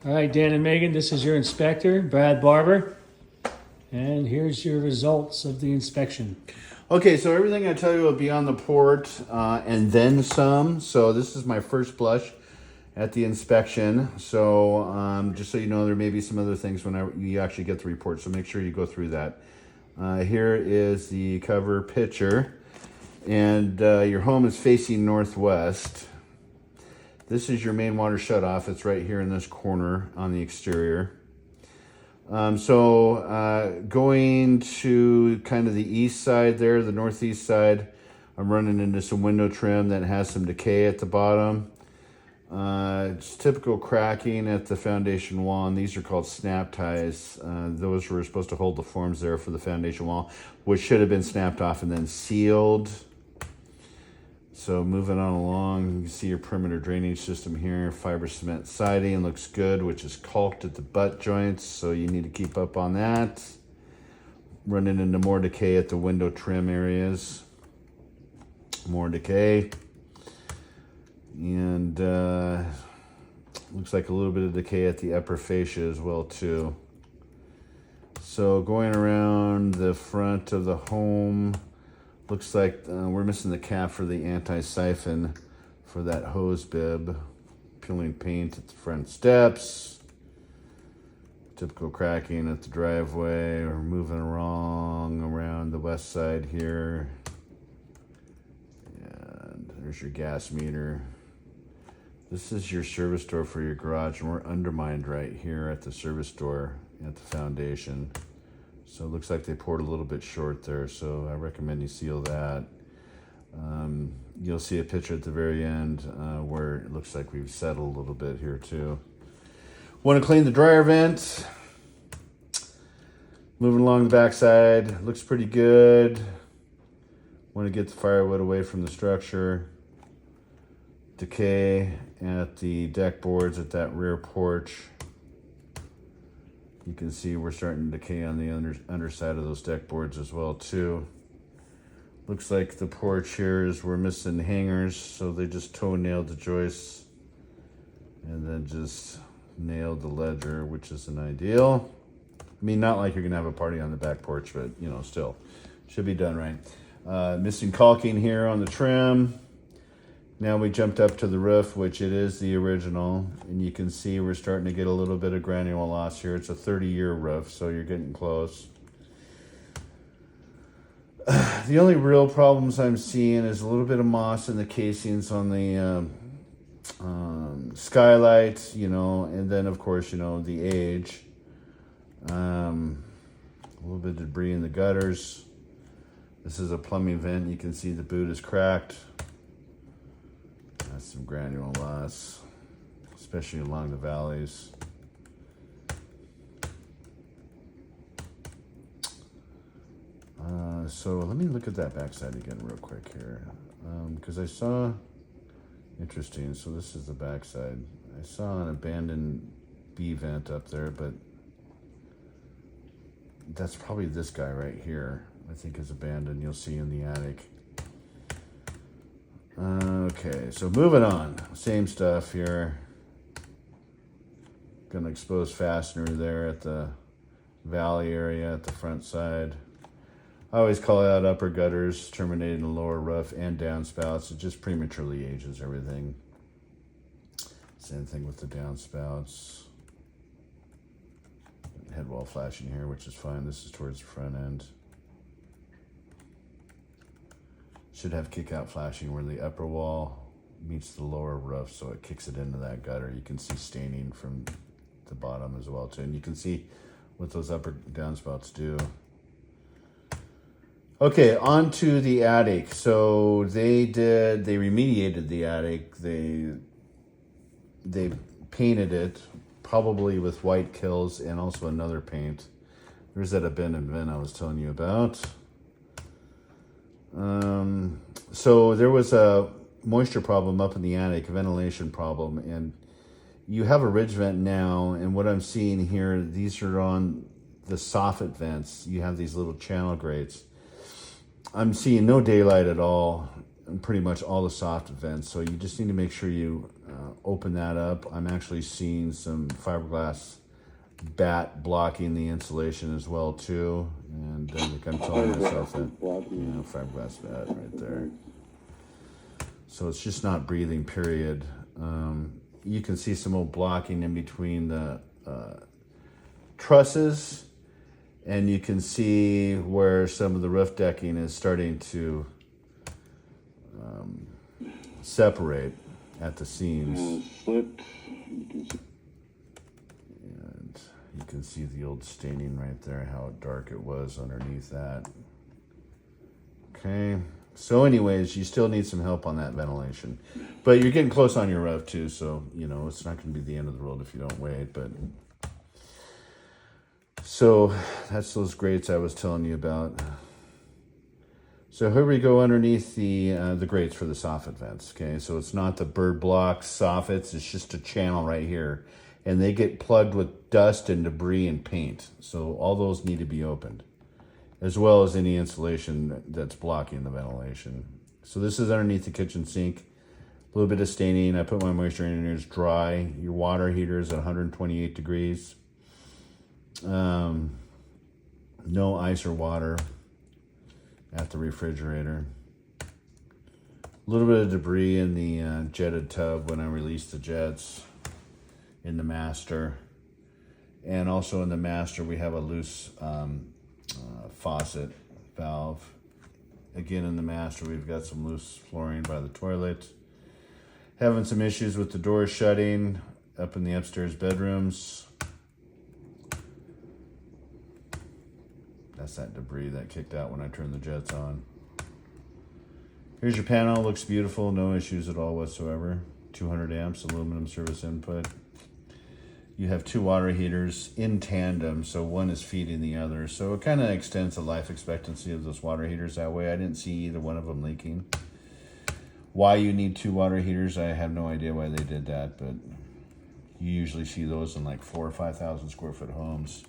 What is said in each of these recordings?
All right, Dan and Megan, this is your inspector, Brad Barber, and here's your results of the inspection. Okay, so everything I tell you will be on the port and then some. So this is my first blush at the inspection. So just so you know, there may be some other things when you actually get the report, so make sure you go through that. Here is the cover picture, and your home is facing northwest. This is your main water shutoff. It's right here in this corner on the exterior. Going to kind of the east side there, the northeast side, I'm running into some window trim that has some decay at the bottom. It's typical cracking at the foundation wall, and these are called snap ties. Those were supposed to hold the forms there for the foundation wall, which should have been snapped off and then sealed. So moving on along, you can see your perimeter drainage system here. Fiber cement siding looks good, which is caulked at the butt joints, so you need to keep up on that. Running into more decay at the window trim areas. More decay. And looks like a little bit of decay at the upper fascia as well too. So going around the front of the home, looks like we're missing the cap for the anti-siphon for that hose bib. Peeling paint at the front steps. Typical cracking at the driveway. We're moving along around the west side here. And there's your gas meter. This is your service door for your garage, and we're undermined right here at the service door at the foundation. So it looks like they poured a little bit short there, so I recommend you seal that. You'll see a picture at the very end where it looks like we've settled a little bit here too. Want to clean the dryer vent. Moving along the backside, looks pretty good. Want to get the firewood away from the structure. Decay at the deck boards at that rear porch. You can see we're starting to decay on the underside of those deck boards as well too. Looks like the porch here is we're missing hangers, so they just toe nailed the joists and then just nailed the ledger, which isn't ideal. I mean, not like you're gonna have a party on the back porch, but you know, still should be done right. Missing caulking here on the trim. Now we jumped up to the roof, which it is the original, and you can see we're starting to get a little bit of granule loss here. It's a 30-year roof, so you're getting close. The only real problems I'm seeing is a little bit of moss in the casings on the skylight, you know, and then of course, you know, the age. A little bit of debris in the gutters. This is a plumbing vent. You can see the boot is cracked. That's some granule loss, especially along the valleys. So let me look at that backside again real quick here, because I saw, interesting, so this is the backside. I saw an abandoned bee vent up there, but that's probably this guy right here, I think is abandoned. You'll see in the attic. Okay, so moving on. Same stuff here. Gonna expose fastener there at the valley area at the front side. I always call out upper gutters, terminating the lower roof and downspouts. It just prematurely ages everything. Same thing with the downspouts. Head wall flashing here, which is fine. This is towards the front end. Should have kick out flashing where the upper wall meets the lower roof, so it kicks it into that gutter. You can see staining from the bottom as well too, and you can see what those upper downspouts do. Okay, on to the attic. So they remediated the attic. They painted it, probably with white kills and also another paint. There's that abandoned vent I was telling you about. So there was a moisture problem up in the attic, a ventilation problem, and you have a ridge vent now, and what I'm seeing here, these are on the soffit vents. You have these little channel grates. I'm seeing no daylight at all pretty much all the soffit vents. So you just need to make sure you open that up. I'm actually seeing some fiberglass bat blocking the insulation as well too. And I'm telling myself that, fiberglass bat right there. So it's just not breathing, period. You can see some old blocking in between the trusses, and you can see where some of the roof decking is starting to separate at the seams. Slipped. And you can see the old staining right there, how dark it was underneath that. Okay. So anyways, you still need some help on that ventilation. But you're getting close on your roof too, so, it's not going to be the end of the world if you don't wait. But so that's those grates I was telling you about. So here we go underneath the grates for the soffit vents. Okay, so it's not the bird block soffits, it's just a channel right here. And they get plugged with dust and debris and paint. So all those need to be opened, as well as any insulation that's blocking the ventilation. So this is underneath the kitchen sink. A little bit of staining. I put my moisture in here. It's dry. Your water heater is at 128 degrees. No ice or water at the refrigerator. A little bit of debris in the jetted tub when I released the jets in the master. And also in the master, we have a loose faucet valve. Again, in the master, we've got some loose flooring by the toilet. Having some issues with the door shutting up in the upstairs bedrooms. That's that debris that kicked out when I turned the jets on. Here's your panel. Looks beautiful. No issues at all whatsoever. 200 amps aluminum service input. You have two water heaters in tandem, so one is feeding the other. So it kind of extends the life expectancy of those water heaters that way. I didn't see either one of them leaking. Why you need two water heaters, I have no idea why they did that, but you usually see those in like 4,000 or 5,000 square foot homes.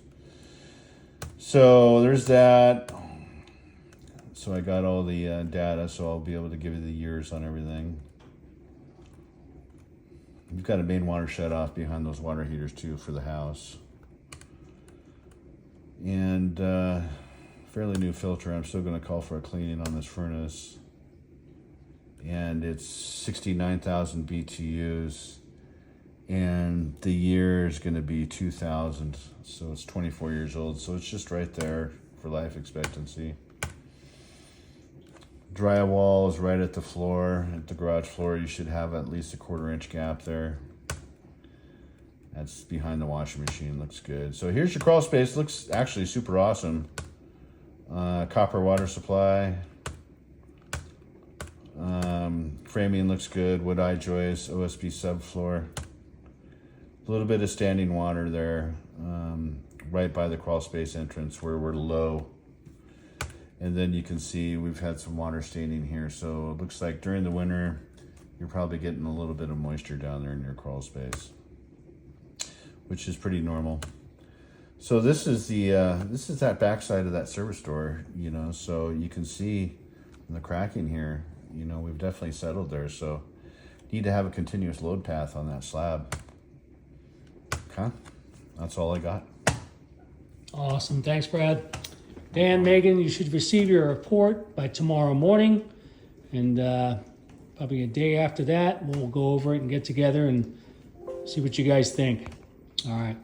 So there's that. So I got all the data, so I'll be able to give you the years on everything. You've got a main water shut off behind those water heaters too for the house. And fairly new filter. I'm still going to call for a cleaning on this furnace. And it's 69,000 BTUs. And the year is going to be 2000. So it's 24 years old. So it's just right there for life expectancy. Drywall is right at the floor, at the garage floor. You should have at least a 1/4 inch gap there. That's behind the washing machine. Looks good. So here's your crawl space. Looks actually super awesome. Copper water supply. Framing looks good. Wood eye joist, OSB subfloor. A little bit of standing water there, right by the crawl space entrance where we're low. And then you can see we've had some water staining here. So it looks like during the winter, you're probably getting a little bit of moisture down there in your crawl space, which is pretty normal. So this is that backside of that service door, so you can see the cracking here, we've definitely settled there. So need to have a continuous load path on that slab. Okay, that's all I got. Awesome. Thanks, Brad. Dan, Megan, you should receive your report by tomorrow morning. And probably a day after that, we'll go over it and get together and see what you guys think. All right.